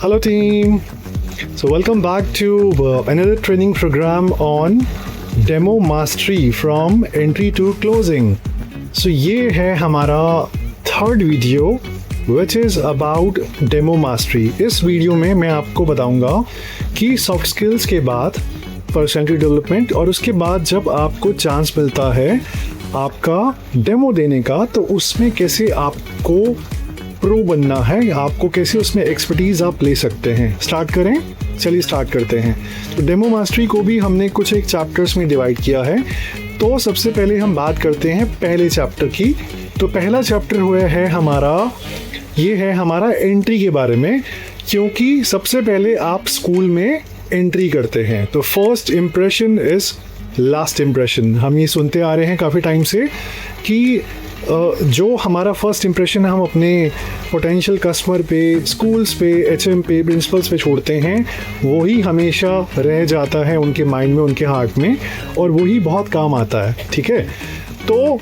Hello, team. So, welcome back to another training program on Demo Mastery from Entry to Closing. So, ये है हमारा third video which is about Demo Mastery. इस video में मैं आपको बताऊंगा कि सॉफ्ट स्किल्स के बाद पर्सनैलिटी डेवलपमेंट और उसके बाद जब आपको चांस मिलता है आपका डेमो देने का, तो उसमें कैसे आपको प्रो बनना है, आपको कैसे उसमें एक्सपर्टीज़ आप ले सकते हैं। स्टार्ट करें, चलिए स्टार्ट करते हैं। तो डेमो मास्टरी को भी हमने कुछ एक चैप्टर्स में डिवाइड किया है। तो सबसे पहले हम बात करते हैं पहले चैप्टर की। तो पहला चैप्टर हुआ है हमारा, ये है हमारा एंट्री के बारे में, क्योंकि सबसे पहले आप स्कूल में एंट्री करते हैं तो first impression is last impression. हम ये सुनते आ रहे हैं काफ़ी टाइम से कि जो हमारा फर्स्ट इम्प्रेशन हम अपने पोटेंशियल कस्टमर पे, स्कूल्स पे, एचएम पे, प्रिंसिपल्स पे छोड़ते हैं, वही हमेशा रह जाता है उनके माइंड में, उनके हार्ट में, और वही बहुत काम आता है। ठीक है, तो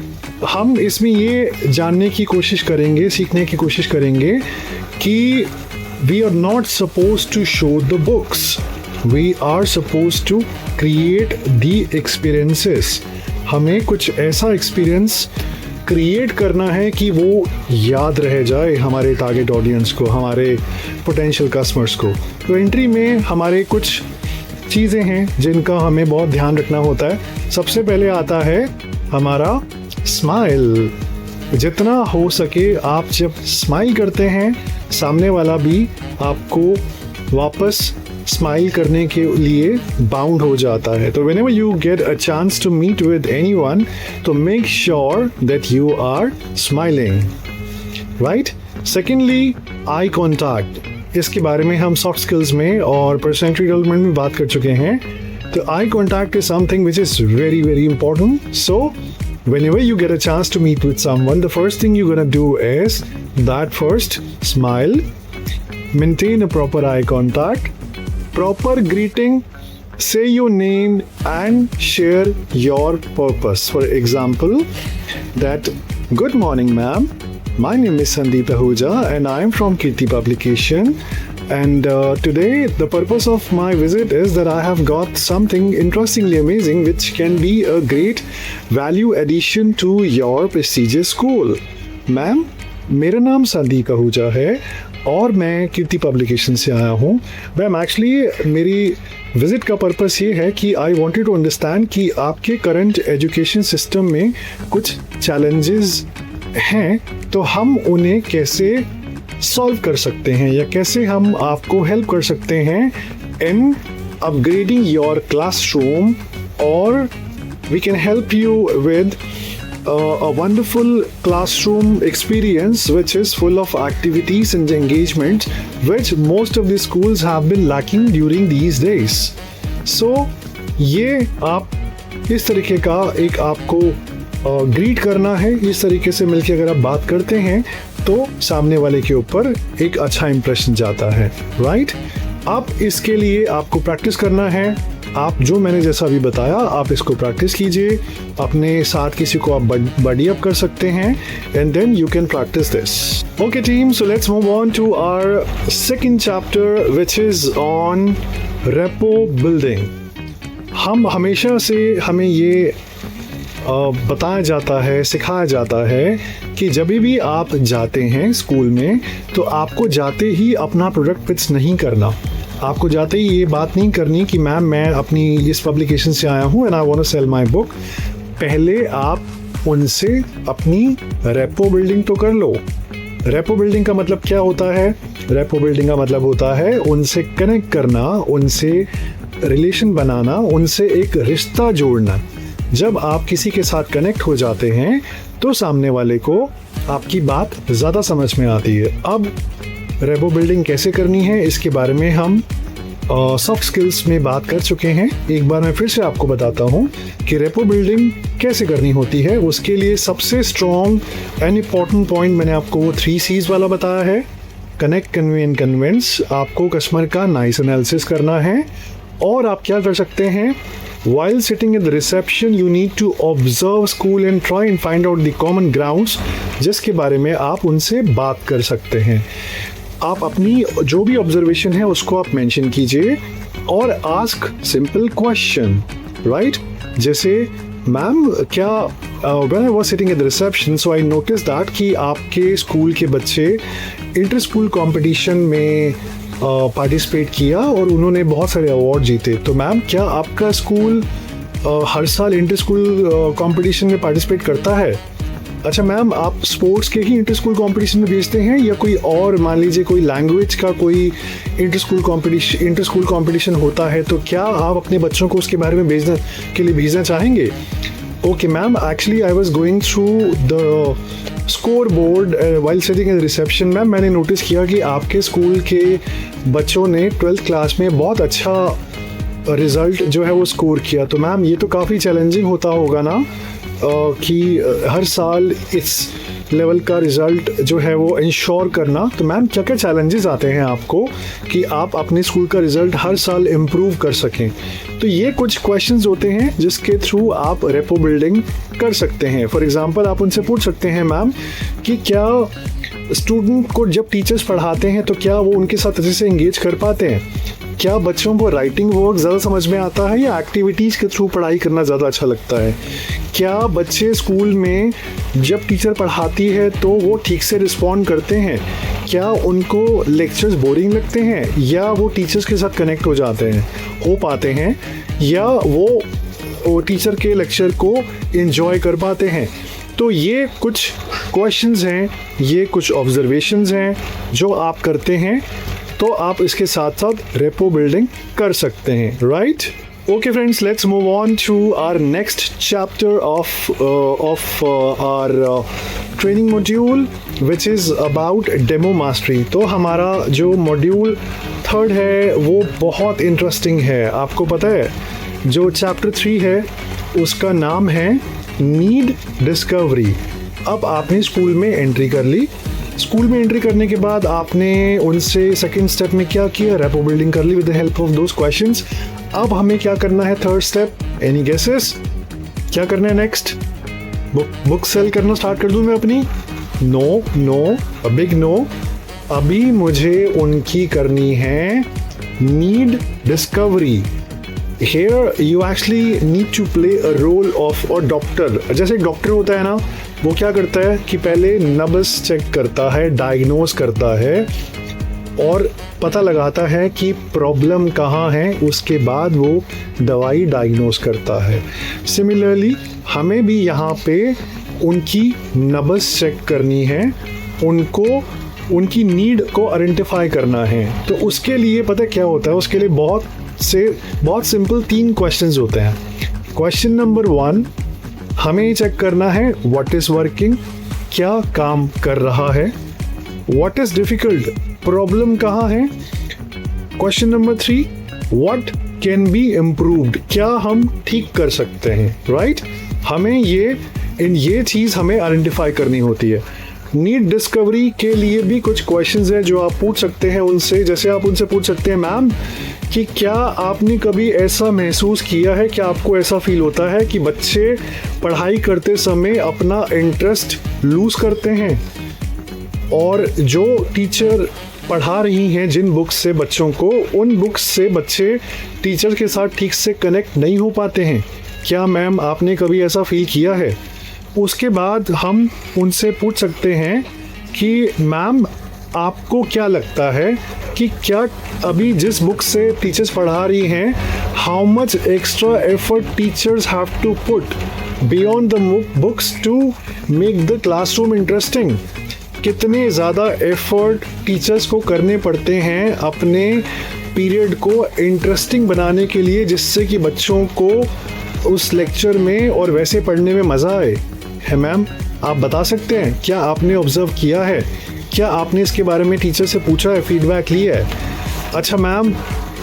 हम इसमें ये जानने की कोशिश करेंगे, सीखने की कोशिश करेंगे कि we are not suppose to show the books, we are suppose to create the experiences. हमें कुछ ऐसा एक्सपीरियंस क्रिएट करना है कि वो याद रह जाए हमारे टारगेट ऑडियंस को, हमारे पोटेंशियल कस्टमर्स को। तो एंट्री में हमारे कुछ चीज़ें हैं जिनका हमें बहुत ध्यान रखना होता है। सबसे पहले आता है हमारा स्माइल। जितना हो सके आप जब स्माइल करते हैं, सामने वाला भी आपको वापस स्माइल करने के लिए बाउंड हो जाता है। तो whenever you get a chance to meet with anyone, तो make sure that you are smiling, right? Secondly, eye contact. इसके बारे में हम सॉफ्ट स्किल्स में और पर्सनैलिटी डेवलपमेंट में बात कर चुके हैं। तो eye contact is something which is very very important. So whenever you get a chance to meet with someone, the first thing you're gonna do is that first smile, maintain a proper eye contact, proper greeting, say your name and share your purpose. For example, that good morning ma'am, my name is Sandeep Ahuja and I am from Kirti Publication, and today the purpose of my visit is that I have got something interestingly amazing which can be a great value addition to your prestigious school. Ma'am, मेरा नाम संदीप आहूजा है और मैं कीर्ति publication से आया हूँ। Ma'am, actually मेरी visit का पर्पस ये है कि आई वांटेड टू अंडरस्टैंड कि आपके करंट एजुकेशन सिस्टम में कुछ चैलेंजेस हैं, तो हम उन्हें कैसे सॉल्व कर सकते हैं या कैसे हम आपको हेल्प कर सकते हैं इन अपग्रेडिंग योर क्लासरूम, और we can help you with a wonderful classroom experience which is full of activities and engagement which most of the schools have been lacking during these days. So ये आप इस तरीके का एक आपको greet करना है। इस तरीके से मिलके अगर आप बात करते हैं तो सामने वाले के ऊपर एक अच्छा इंप्रेशन जाता है, राइट? अब इसके लिए आपको प्रैक्टिस करना है। आप जो मैंने जैसा अभी बताया, आप इसको प्रैक्टिस कीजिए, अपने साथ किसी को आप बडी अप कर सकते हैं, and then you can practise this. Okay team, so let's move on to our second chapter which is on rapport building. हम हमेशा से हमें ये बताया जाता है, सिखाया जाता है कि जब भी आप जाते हैं स्कूल में तो आपको जाते ही अपना प्रोडक्ट पिच नहीं करना। आपको जाते ही ये बात नहीं करनी कि मैम मैं अपनी इस पब्लिकेशन से आया हूँ and I want to sell my book. पहले आप उनसे अपनी रेपो बिल्डिंग तो कर लो। रेपो बिल्डिंग का मतलब क्या होता है? रेपो बिल्डिंग का मतलब होता है उनसे कनेक्ट करना, उनसे रिलेशन बनाना, उनसे एक रिश्ता जोड़ना। जब आप किसी के साथ कनेक्ट हो जाते हैं तो सामने वाले को आपकी बात ज़्यादा समझ में आती है। अब रेपो बिल्डिंग कैसे करनी है इसके बारे में हम सॉफ्ट स्किल्स में बात कर चुके हैं। एक बार मैं फिर से आपको बताता हूँ कि रेपो बिल्डिंग कैसे करनी होती है। उसके लिए सबसे स्ट्रॉन्ग एंड इम्पॉर्टेंट पॉइंट मैंने आपको वो 3 C's वाला बताया है, कनेक्ट, कन्वे एंड कन्विंस। आपको कस्टमर का नाइस एनालिसिस करना है। और आप क्या कर सकते हैं, while sitting at the reception you need to observe school and try and find out the common grounds जिसके बारे में आप उनसे बात कर सकते हैं। आप अपनी जो भी ऑब्जर्वेशन है उसको आप मेंशन कीजिए और आस्क सिंपल क्वेश्चन, राइट? जैसे मैम क्या when I was sitting at the reception so I notice that कि आपके स्कूल के बच्चे इंटर स्कूल कॉम्पिटिशन में पार्टिसिपेट किया और उन्होंने बहुत सारे अवार्ड जीते, तो मैम क्या आपका स्कूल हर साल इंटर स्कूल कंपटीशन में पार्टिसिपेट करता है? अच्छा मैम, आप स्पोर्ट्स के ही इंटर स्कूल कंपटीशन में भेजते हैं या कोई और, मान लीजिए कोई लैंग्वेज का कोई इंटर स्कूल कंपटीशन होता है, तो क्या आप अपने बच्चों को उसके बारे में भेजना चाहेंगे? Okay ma'am, actually I was going through the score board while sitting in reception. Ma'am मैंने नोटिस किया कि आपके स्कूल के बच्चों ने 12th क्लास में बहुत अच्छा रिज़ल्ट जो है वो स्कोर किया, तो मैम ये तो काफ़ी चैलेंजिंग होता होगा ना कि हर साल इस लेवल का रिज़ल्ट जो है वो इंश्योर करना। तो मैम क्या क्या चैलेंजेस आते हैं आपको कि आप अपने स्कूल का रिज़ल्ट हर साल इम्प्रूव कर सकें? तो ये कुछ क्वेश्चंस होते हैं जिसके थ्रू आप रेपो बिल्डिंग कर सकते हैं। फॉर एग्जांपल आप उनसे पूछ सकते हैं मैम कि क्या स्टूडेंट को जब टीचर्स पढ़ाते हैं तो क्या वो उनके साथ अच्छे से इंगेज कर पाते हैं? क्या बच्चों को राइटिंग वर्क ज़्यादा समझ में आता है या एक्टिविटीज़ के थ्रू पढ़ाई करना ज़्यादा अच्छा लगता है? क्या बच्चे स्कूल में जब टीचर पढ़ाती है तो वो ठीक से रिस्पॉन्ड करते हैं? क्या उनको लेक्चर्स बोरिंग लगते हैं या वो टीचर्स के साथ कनेक्ट हो पाते हैं या वो टीचर के लेक्चर को एंजॉय कर पाते हैं? तो ये कुछ क्वेश्चंस हैं, ये कुछ ऑब्जर्वेशंस हैं जो आप करते हैं, तो आप इसके साथ साथ रेपो बिल्डिंग कर सकते हैं, right? Okay friends, let's move on to our next chapter of our training module, which is about demo mastery. तो हमारा जो मॉड्यूल 3rd है वो बहुत इंटरेस्टिंग है। आपको पता है जो चैप्टर 3 है उसका नाम है नीड डिस्कवरी। अब आपने स्कूल में एंट्री कर ली, स्कूल में एंट्री करने के बाद आपने उनसे सेकंड स्टेप में क्या किया, रेपो बिल्डिंग कर ली with the help of those questions. अब हमें क्या करना है थर्ड स्टेप? एनी गेसेस क्या करना है नेक्स्ट? बुक सेल करना स्टार्ट कर दूं मैं अपनी? No, a big no. अभी मुझे उनकी करनी है need discovery. Here you actually need to play a role of a doctor. जैसे एक डॉक्टर होता है ना, वो क्या करता है कि पहले नब्ज चेक करता है, डायग्नोज करता है और पता लगाता है कि प्रॉब्लम कहाँ है, उसके बाद वो दवाई डायग्नोज करता है। सिमिलरली हमें भी यहाँ पे उनकी नब्ज चेक करनी है, उनको उनकी नीड को आइडेंटिफाई करना है। तो उसके लिए पता क्या होता है, उसके लिए बहुत सिंपल 3 क्वेश्चंस होते हैं। क्वेश्चन नंबर 1, हमें चेक करना है व्हाट इज़ वर्किंग, क्या काम कर रहा है। व्हाट इज़ डिफ़िकल्ट, प्रॉब्लम कहाँ है। Question number 3, what can be improved, क्या हम ठीक कर सकते हैं, राइट? हमें ये चीज़ हमें आइडेंटिफाई करनी होती है। नीड डिस्कवरी के लिए भी कुछ क्वेश्चंस हैं जो आप पूछ सकते हैं उनसे। जैसे आप उनसे पूछ सकते हैं मैम कि क्या आपने कभी ऐसा महसूस किया है, क्या आपको ऐसा फील होता है कि बच्चे पढ़ाई करते समय अपना इंटरेस्ट लूज़ करते हैं और जो टीचर पढ़ा रही हैं जिन बुक्स से बच्चों को, उन बुक्स से बच्चे टीचर के साथ ठीक से कनेक्ट नहीं हो पाते हैं? क्या मैम आपने कभी ऐसा फील किया है? उसके बाद हम उनसे पूछ सकते हैं कि मैम आपको क्या लगता है कि क्या अभी जिस बुक से टीचर्स पढ़ा रही हैं, how much extra effort teachers have to put beyond the books to make the classroom interesting. कितने ज़्यादा एफर्ट टीचर्स को करने पड़ते हैं अपने पीरियड को इंटरेस्टिंग बनाने के लिए, जिससे कि बच्चों को उस लेक्चर में और वैसे पढ़ने में मज़ा आए। है मैम, आप बता सकते हैं, क्या आपने ऑब्ज़र्व किया है, क्या आपने इसके बारे में टीचर से पूछा है, फीडबैक लिया है? अच्छा मैम,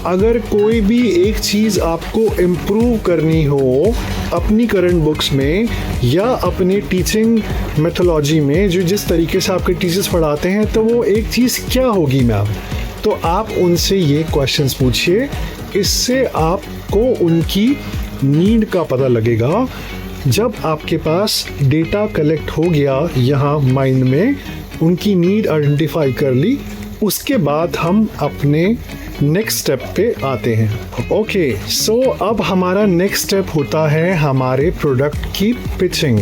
अगर कोई भी एक चीज़ आपको इम्प्रूव करनी हो अपनी करंट बुक्स में या अपनी टीचिंग मेथोलॉजी में, जो जिस तरीके से आपके टीचर्स पढ़ाते हैं, तो वो एक चीज़ क्या होगी मैम? तो आप उनसे ये क्वेश्चंस पूछिए, इससे आपको उनकी नीड का पता लगेगा। जब आपके पास डेटा कलेक्ट हो गया यहाँ माइंड में, उनकी नीड आइडेंटिफाई कर ली, उसके बाद हम अपने नेक्स्ट स्टेप पे आते हैं। ओके, सो अब हमारा नेक्स्ट स्टेप होता है हमारे प्रोडक्ट की पिचिंग।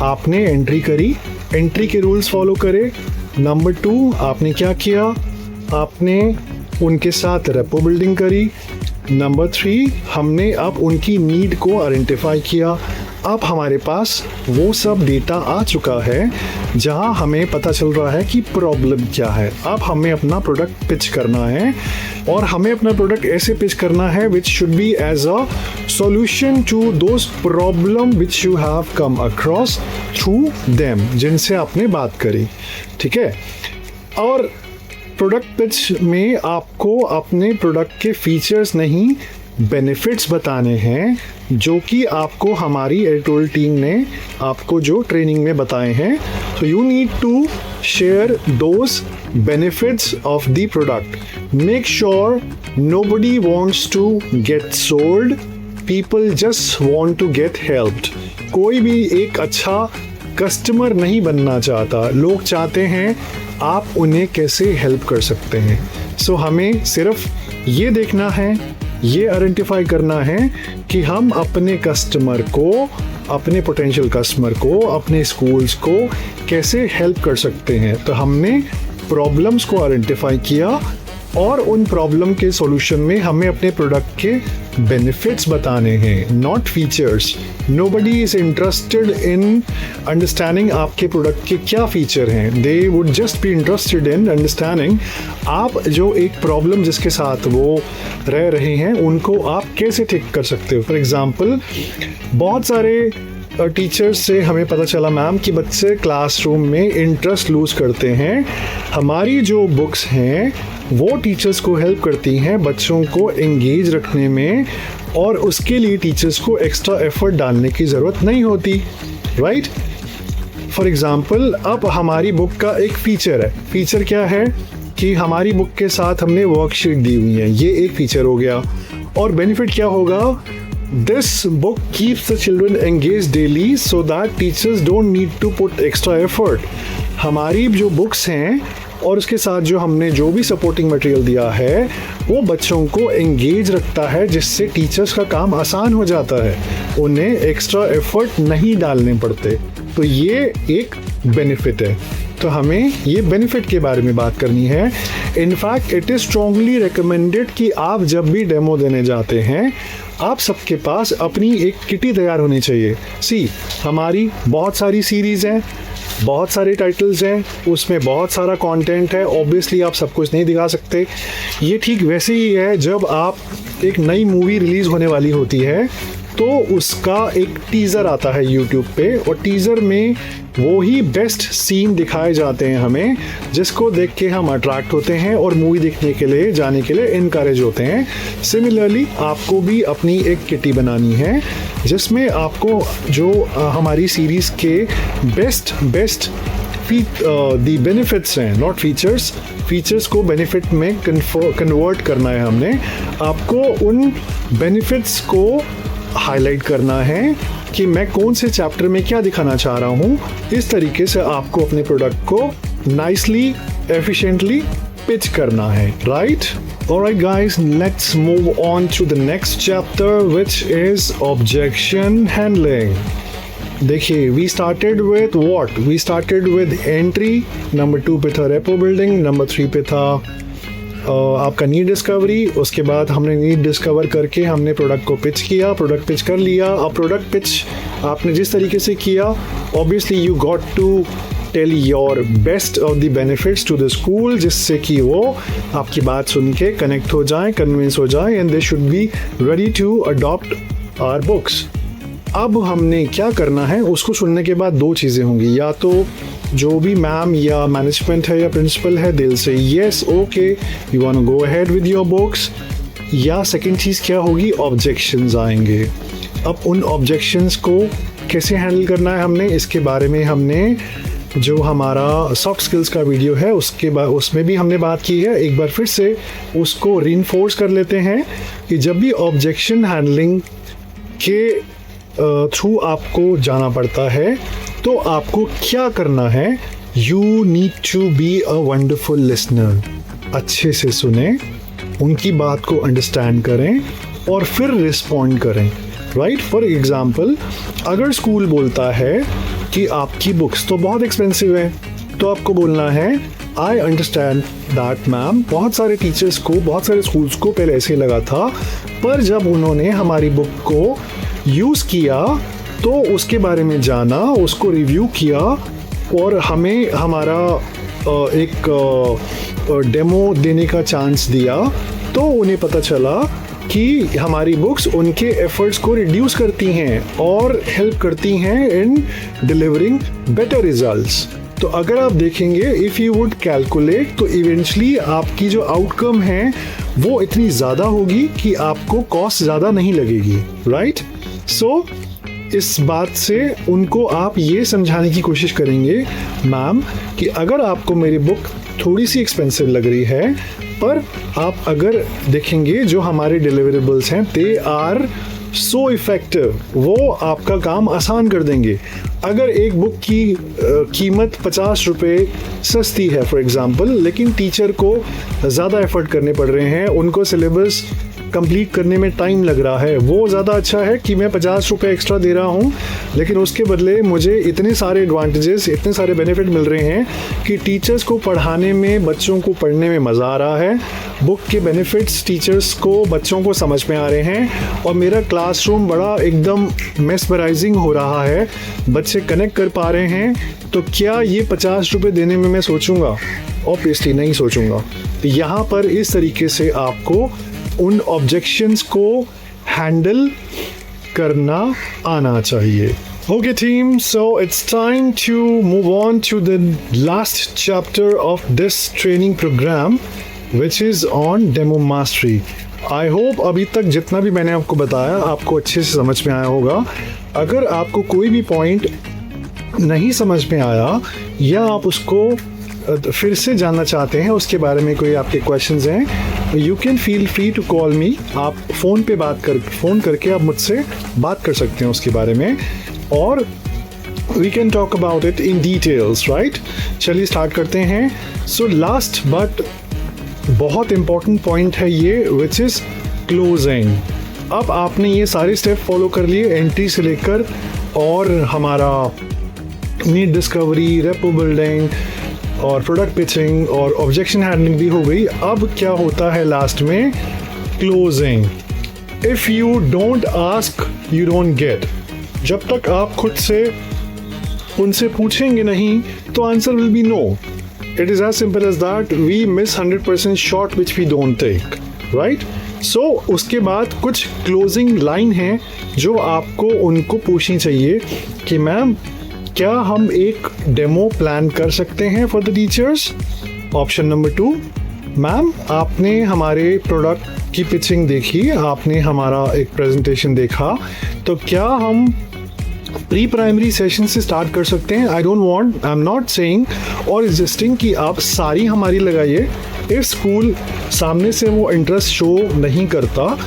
आपने एंट्री करी, एंट्री के रूल्स फॉलो करे। नंबर 2, आपने क्या किया, आपने उनके साथ रेपो बिल्डिंग करी। नंबर 3, हमने अब उनकी नीड को आइडेंटिफाई किया। अब हमारे पास वो सब डेटा आ चुका है जहां हमें पता चल रहा है कि प्रॉब्लम क्या है। अब हमें अपना प्रोडक्ट पिच करना है और हमें अपना प्रोडक्ट ऐसे पिच करना है which should be as a solution to those problem which you have come across through them, जिनसे आपने बात करी। ठीक है, और प्रोडक्ट पिच में आपको अपने प्रोडक्ट के फीचर्स नहीं, बेनिफिट्स बताने हैं, जो कि आपको हमारी एडिटोरियल टीम ने आपको जो ट्रेनिंग में बताए हैं। तो you need to share those benefits of the product. Make sure nobody wants to get sold, people just want to get helped. कोई भी एक अच्छा कस्टमर नहीं बनना चाहता, लोग चाहते हैं आप उन्हें कैसे हेल्प कर सकते हैं। सो हमें सिर्फ ये देखना है, ये आइडेंटिफाई करना है कि हम अपने कस्टमर को, अपने पोटेंशियल कस्टमर को, अपने स्कूल्स को कैसे हेल्प कर सकते हैं। तो हमने प्रॉब्लम्स को आइडेंटिफाई किया और उन प्रॉब्लम के सॉल्यूशन में हमें अपने प्रोडक्ट के बेनिफिट्स बताने हैं, not features. Nobody is interested in understanding आपके प्रोडक्ट के क्या फीचर हैं, they would just be interested in understanding आप जो एक प्रॉब्लम जिसके साथ वो रह रहे हैं उनको आप कैसे ठीक कर सकते हो। फॉर एग्जाम्पल, बहुत सारे टीचर्स से हमें पता चला मैम कि बच्चे क्लासरूम में इंटरेस्ट लूज करते हैं। हमारी जो बुक्स हैं वो टीचर्स को हेल्प करती हैं बच्चों को एंगेज रखने में, और उसके लिए टीचर्स को एक्स्ट्रा एफर्ट डालने की ज़रूरत नहीं होती, राइट। फॉर एग्ज़ाम्पल, अब हमारी बुक का एक फ़ीचर है। फ़ीचर क्या है कि हमारी बुक के साथ हमने वर्कशीट दी हुई है, ये एक फ़ीचर हो गया। और बेनिफिट क्या होगा, this book keeps the children engage daily so that teachers don't need to put extra effort. हमारी जो बुक्स हैं और उसके साथ जो हमने जो भी सपोर्टिंग मटेरियल दिया है वो बच्चों को एंगेज रखता है, जिससे टीचर्स का काम आसान हो जाता है, उन्हें एक्स्ट्रा एफर्ट नहीं डालने पड़ते। तो ये एक बेनिफिट है। तो हमें ये बेनिफिट के बारे में बात करनी है। In fact it is strongly recommended कि आप जब भी डेमो देने जाते हैं आप सबके पास अपनी एक किटी तैयार होनी चाहिए। हमारी बहुत सारी सीरीज़ हैं, बहुत सारे टाइटल्स हैं, उसमें बहुत सारा कंटेंट है, ऑब्वियसली आप सब कुछ नहीं दिखा सकते। ये ठीक वैसे ही है जब आप एक नई मूवी रिलीज़ होने वाली होती है तो उसका एक टीज़र आता है यूट्यूब पे, और टीज़र में वो ही बेस्ट सीन दिखाए जाते हैं हमें, जिसको देख के हम अट्रैक्ट होते हैं और मूवी देखने के लिए जाने के लिए इनकरेज होते हैं। सिमिलरली आपको भी अपनी एक किटी बनानी है जिसमें आपको जो हमारी सीरीज़ के बेस्ट दी बेनिफिट्स हैं, नॉट फीचर्स, फीचर्स को बेनिफिट में कन्वर्ट करना है। हमने आपको उन बेनिफिट्स को हाईलाइट करना है कि मैं कौन से चैप्टर में क्या दिखाना चाह रहा हूँ। इस तरीके से आपको अपने प्रोडक्ट को नाइसली, एफिशिएंटली पिच करना है, right. Alright guys, let's move on to the next chapter which is objection handling. देखिए, we started with what? We started with entry, number 2 पे था रेपो बिल्डिंग, नंबर 3 पे था आपका नीड डिस्कवरी। उसके बाद हमने नीड डिस्कवर करके हमने प्रोडक्ट को पिच किया, प्रोडक्ट पिच कर लिया। अब प्रोडक्ट पिच आपने जिस तरीके से किया, obviously you got to tell your best of the benefits to the school, जिससे कि वो आपकी बात सुन के कनेक्ट हो जाए, कन्विंस हो जाए, and they should be ready to adopt our books. अब हमने क्या करना है, उसको सुनने के बाद दो चीज़ें होंगी, या तो जो भी मैम या मैनेजमेंट है या प्रिंसिपल है दिल से yes okay you want to go ahead with your books, या सेकंड चीज़ क्या होगी, ऑब्जेक्शंस आएंगे। अब उन ऑब्जेक्शंस को कैसे हैंडल करना है हमने, इसके बारे में हमने जो हमारा सॉफ्ट स्किल्स का वीडियो है उसमें भी हमने बात की है। एक बार फिर से उसको रीइंफोर्स कर लेते हैं कि जब भी ऑब्जेक्शन हैंडलिंग के थ्रू आपको जाना पड़ता है तो आपको क्या करना है। You need to be a wonderful listener. अच्छे से सुने, उनकी बात को अंडरस्टैंड करें और फिर रिस्पॉन्ड करें, राइट? फॉर एग्जाम्पल, अगर स्कूल बोलता है कि आपकी बुक्स तो बहुत एक्सपेंसिव है, तो आपको बोलना है आई अंडरस्टैंड दैट मैम। बहुत सारे टीचर्स को, बहुत सारे स्कूल्स को पहले ऐसे ही लगा था, पर जब उन्होंने हमारी बुक को यूज़ किया तो उसके बारे में जाना, उसको रिव्यू किया और हमें हमारा एक डेमो देने का चांस दिया, तो उन्हें पता चला कि हमारी बुक्स उनके एफर्ट्स को रिड्यूस करती हैं और हेल्प करती हैं इन डिलीवरिंग बेटर रिजल्ट्स। तो अगर आप देखेंगे, इफ़ यू वुड कैलकुलेट, तो इवेंचुअली आपकी जो आउटकम है वो इतनी ज़्यादा होगी कि आपको कॉस्ट ज़्यादा नहीं लगेगी, राइट? सो इस बात से उनको आप ये समझाने की कोशिश करेंगे, मैम, कि अगर आपको मेरी बुक थोड़ी सी एक्सपेंसिव लग रही है, पर आप अगर देखेंगे जो हमारे डिलीवरेबल्स हैं, दे आर सो इफ़ेक्टिव, वो आपका काम आसान कर देंगे। अगर एक बुक की कीमत 50 रुपये सस्ती है फॉर एग्ज़ाम्पल, लेकिन टीचर को ज़्यादा एफर्ट करने पड़ रहे हैं, उनको सिलेबस कंप्लीट करने में टाइम लग रहा है, वो ज़्यादा अच्छा है कि मैं 50 रुपये एक्स्ट्रा दे रहा हूँ, लेकिन उसके बदले मुझे इतने सारे एडवांटेजेस, इतने सारे बेनिफिट मिल रहे हैं कि टीचर्स को पढ़ाने में, बच्चों को पढ़ने में मज़ा आ रहा है, बुक के बेनिफिट्स टीचर्स को, बच्चों को समझ में आ रहे हैं और मेरा क्लासरूम बड़ा एकदम मेस्मराइजिंग हो रहा है, बच्चे कनेक्ट कर पा रहे हैं। तो क्या ये 50 रुपये देने में मैं सोचूंगा? ऑब्वियसली नहीं सोचूंगा। तो यहाँ पर इस तरीके से आपको उन ऑब्जेक्शंस को हैंडल करना आना चाहिए। Okay team, so it's time to move on to the last chapter of this training program, which is on demo mastery. I hope अभी तक जितना भी मैंने आपको बताया आपको अच्छे से समझ में आया होगा। अगर आपको कोई भी पॉइंट नहीं समझ में आया या आप उसको फिर से जानना चाहते हैं, उसके बारे में कोई आपके क्वेश्चंस हैं, you can feel free to call me. आप फ़ोन करके आप मुझसे बात कर सकते हैं उसके बारे में और we can talk about it in details, right? चलिए स्टार्ट करते हैं। सो लास्ट बट बहुत इम्पॉर्टेंट पॉइंट है ये, विच इज़ क्लोजिंग। अब आपने ये सारे स्टेप फॉलो कर लिए, एंट्री से लेकर और हमारा नीड डिस्कवरी, रेपो बिल्डिंग और प्रोडक्ट पिचिंग और ऑब्जेक्शन हैंडलिंग भी हो गई। अब क्या होता है लास्ट में? Closing. If you don't ask you don't get. जब तक आप खुद से उनसे पूछेंगे नहीं तो answer will be no. It is as simple as that. We miss 100% shot which we don't take, right? So उसके बाद कुछ क्लोजिंग लाइन है जो आपको उनको पूछनी चाहिए कि मैम क्या हम एक डेमो प्लान कर सकते हैं for the teachers? Option number 2, ma'am आपने हमारे प्रोडक्ट की पिचिंग देखी, आपने हमारा एक प्रेजेंटेशन देखा, तो क्या हम प्री प्राइमरी सेशन से स्टार्ट कर सकते हैं? आई एम नॉट सेइंग और सजेस्टिंग कि आप सारी हमारी लगाइए। इफ स्कूल सामने से वो इंटरेस्ट शो नहीं करता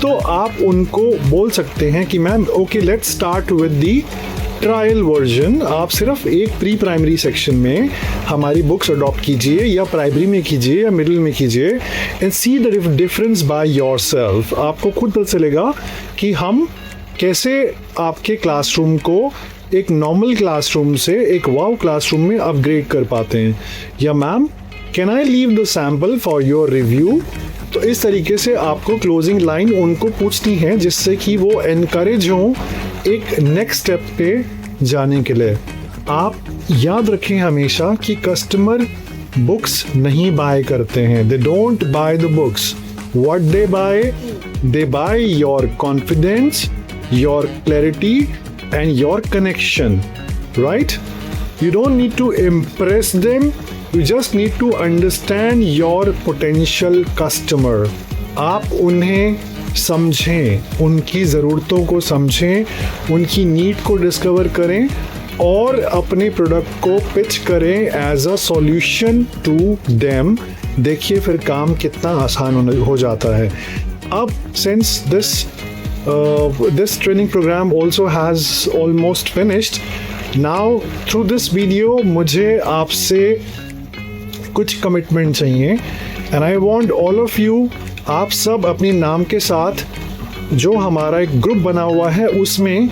तो आप उनको बोल सकते हैं कि ma'am okay let's start with the trial version. आप सिर्फ एक प्री प्राइमरी सेक्शन में हमारी बुक्स अडॉप्ट कीजिए, या प्राइमरी में कीजिए या मिडिल में कीजिए, and see the difference by yourself. आपको खुद पता चलेगा कि हम कैसे आपके क्लासरूम को एक नॉर्मल क्लासरूम से एक वाव क्लासरूम में अपग्रेड कर पाते हैं। या ma'am can I leave the sample for your review? तो इस तरीके से आपको क्लोजिंग लाइन उनको पूछनी है जिससे कि वो एनकरेज हों एक नेक्स्ट स्टेप पे जाने के लिए। आप याद रखें हमेशा कि कस्टमर बुक्स नहीं बाय करते हैं। They don't buy the books. What they buy? They buy your confidence, your clarity and your connection, right? You don't need to impress them. You just need to understand your potential customer. आप उन्हें समझें, उनकी ज़रूरतों को समझें, उनकी need को discover करें और अपने प्रोडक्ट को पिच करें as a solution to them. देखिए फिर काम कितना आसान हो जाता है। अब since this training program also has almost finished, now through this video मुझे आपसे कुछ कमिटमेंट चाहिए and I want all of you, आप सब अपने नाम के साथ जो हमारा एक ग्रुप बना हुआ है उसमें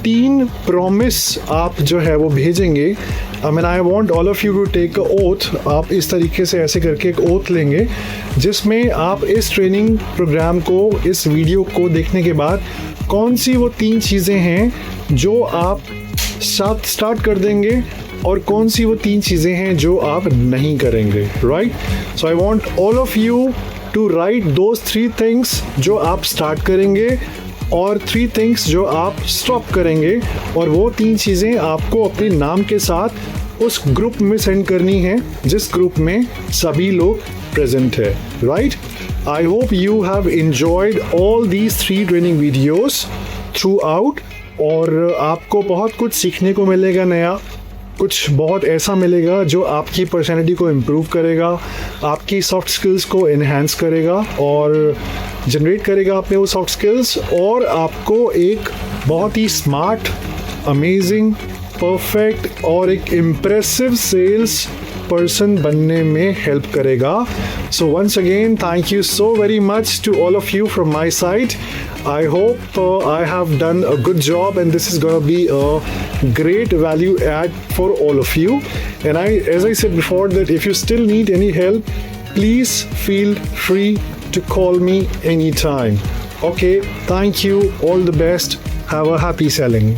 3 प्रॉमिस आप जो है वो भेजेंगे। I mean I want all of you to take a oath. आप इस तरीके से ऐसे करके एक ओथ लेंगे जिसमें आप इस ट्रेनिंग प्रोग्राम को, इस वीडियो को देखने के बाद कौन सी वो 3 चीज़ें हैं जो आप स्टार्ट कर देंगे और कौन सी वो 3 चीज़ें हैं जो आप नहीं करेंगे, right? So I want all of you to write those 3 things जो आप स्टार्ट करेंगे और 3 थिंग्स जो आप स्टॉप करेंगे, और वो 3 चीज़ें आपको अपने नाम के साथ उस ग्रुप में सेंड करनी है जिस ग्रुप में सभी लोग प्रेजेंट है, right? I hope you have enjoyed all these 3 training videos through out, और आपको बहुत कुछ सीखने को मिलेगा नया, कुछ बहुत ऐसा मिलेगा जो आपकी पर्सनैलिटी को इम्प्रूव करेगा, आपकी सॉफ्ट स्किल्स को इन्हेंस करेगा और जनरेट करेगा अपने वो सॉफ्ट स्किल्स, और आपको एक बहुत ही स्मार्ट, अमेजिंग, परफेक्ट और एक इम्प्रेसिव सेल्स पर्सन बनने में हेल्प करेगा। So once again thank you so very much to all of you from my side. I hope I have done a good job, and this is going to be a great value add for all of you. And as I said before, that if you still need any help, please feel free to call me anytime. Okay, thank you. All the best. Have a happy selling.